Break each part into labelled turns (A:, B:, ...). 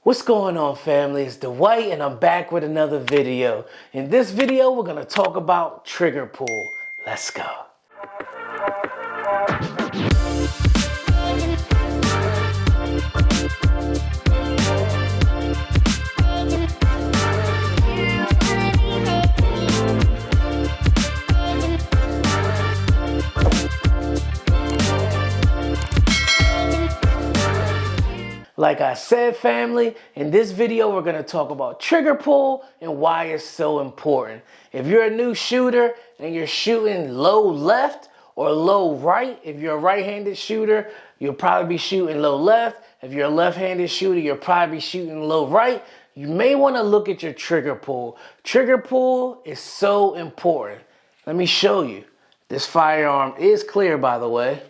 A: What's going on, family? It's Dwight and I'm back with another video. In this video, we're going to talk about trigger pull. Let's go. Like I said, family, in this video, we're going to talk about trigger pull and why it's so important. If you're a new shooter and you're shooting low left or low right, if you're a right-handed shooter, you'll probably be shooting low left. If you're a left-handed shooter, you'll probably be shooting low right. You may want to look at your trigger pull. Trigger pull is so important. Let me show you. This firearm is clear, by the way.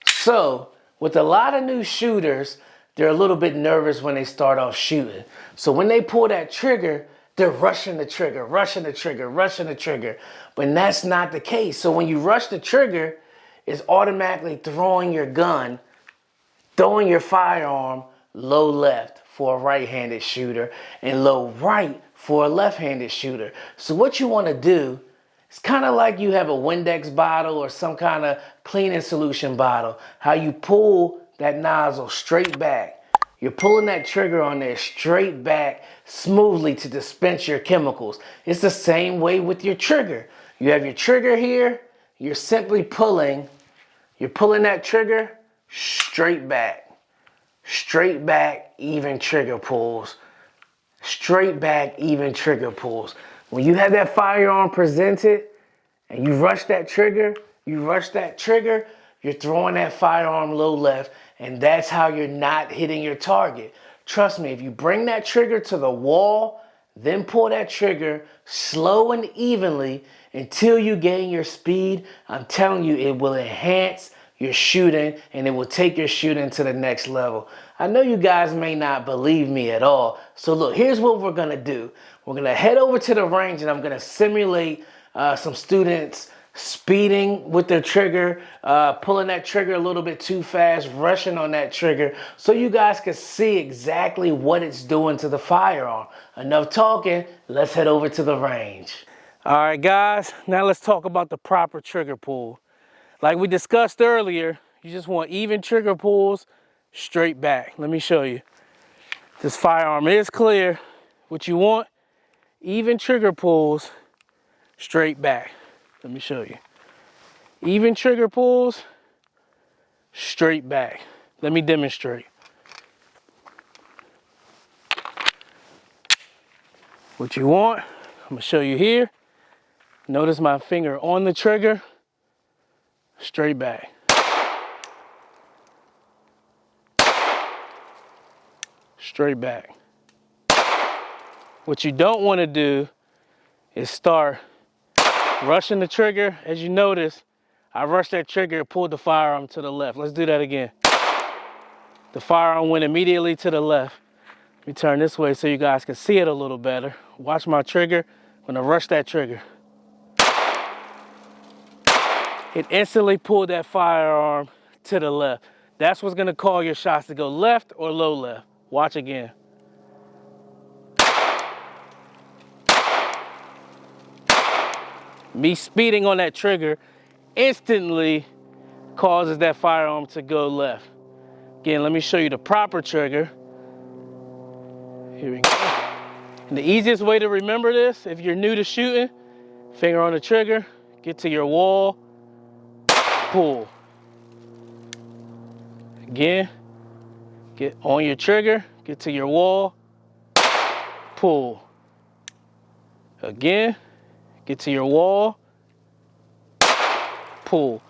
A: So, with a lot of new shooters, they're a little bit nervous when they start off shooting. So when they pull that trigger, they're rushing the trigger, rushing the trigger, rushing the trigger. But that's not the case. So when you rush the trigger, it's automatically throwing your gun, throwing your firearm low left for a right-handed shooter and low right for a left-handed shooter. So what you want to do, it's kind of like you have a Windex bottle or some kind of cleaning solution bottle. How you pull that nozzle straight back. You're pulling that trigger on there straight back smoothly to dispense your chemicals. It's the same way with your trigger. You have your trigger here. You're simply pulling. You're pulling that trigger straight back. Straight back, even trigger pulls. Straight back, even trigger pulls. When you have that firearm presented and you rush that trigger, you're throwing that firearm low left, and that's how you're not hitting your target. Trust me, if you bring that trigger to the wall, then pull that trigger slow and evenly until you gain your speed, I'm telling you, it will enhance your shooting and it will take your shooting to the next level. I know you guys may not believe me at all. So look, here's what we're going to do. We're going to head over to the range and I'm going to simulate some students speeding with their trigger, pulling that trigger a little bit too fast, rushing on that trigger, so you guys can see exactly what it's doing to the firearm. Enough talking, let's head over to the range. All right, guys, now let's talk about the proper trigger pull. Like we discussed earlier, you just want even trigger pulls straight back. Let me show you. This firearm is clear. What you want, even trigger pulls straight back. Let me show you. Even trigger pulls, straight back. Let me demonstrate. What you want, I'm gonna show you here. Notice my finger on the trigger, straight back. Straight back. What you don't wanna do is start rushing the trigger. As you notice, I rushed that trigger and pulled the firearm to the left. Let's do that again. The firearm went immediately to the left. Let me turn this way so you guys can see it a little better. Watch my trigger. I'm gonna rush that trigger. It instantly pulled that firearm to the left. That's what's gonna cause your shots to go left or low left. Watch again. Me speeding on that trigger instantly causes that firearm to go left. Again, let me show you the proper trigger. Here we go. And the easiest way to remember this, if you're new to shooting, finger on the trigger, get to your wall, pull. Again, get on your trigger, get to your wall, pull. Again, get to your wall, pull.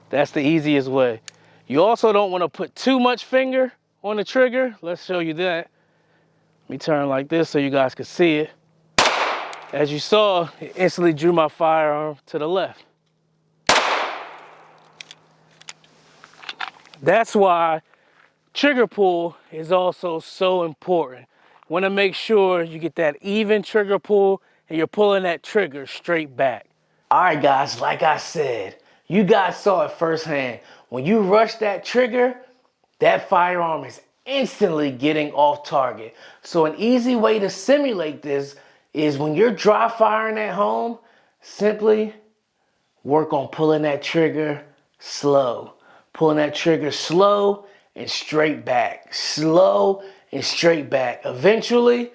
A: That's the easiest way. You also don't want to put too much finger on the trigger. Let's show you that. Let me turn like this so you guys can see it. As you saw, it instantly drew my firearm to the left. That's why trigger pull is also so important. Want to make sure you get that even trigger pull and you're pulling that trigger straight back. All right, guys, like I said, you guys saw it firsthand. When you rush that trigger, that firearm is instantly getting off target. So an easy way to simulate this is when you're dry firing at home, simply work on pulling that trigger slow. Pulling that trigger slow and straight back. Slow and straight back. Eventually,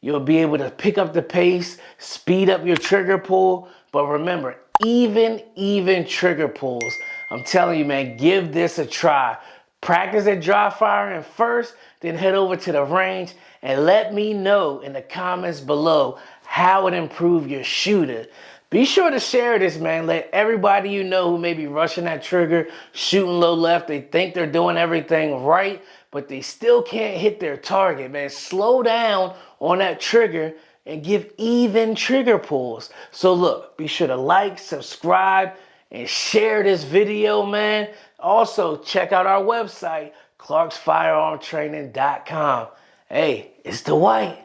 A: you'll be able to pick up the pace, speed up your trigger pull. But remember, even trigger pulls. I'm telling you, man, give this a try. Practice at dry firing first, then head over to the range and let me know in the comments below how it improved your shooter. Be sure to share this, man. Let everybody you know who may be rushing that trigger, shooting low left, they think they're doing everything right, but they still can't hit their target, man. Slow down on that trigger and give even trigger pulls. So look, be sure to like, subscribe, and share this video, man. Also, check out our website, clarksfirearmtraining.com. Hey, it's the white.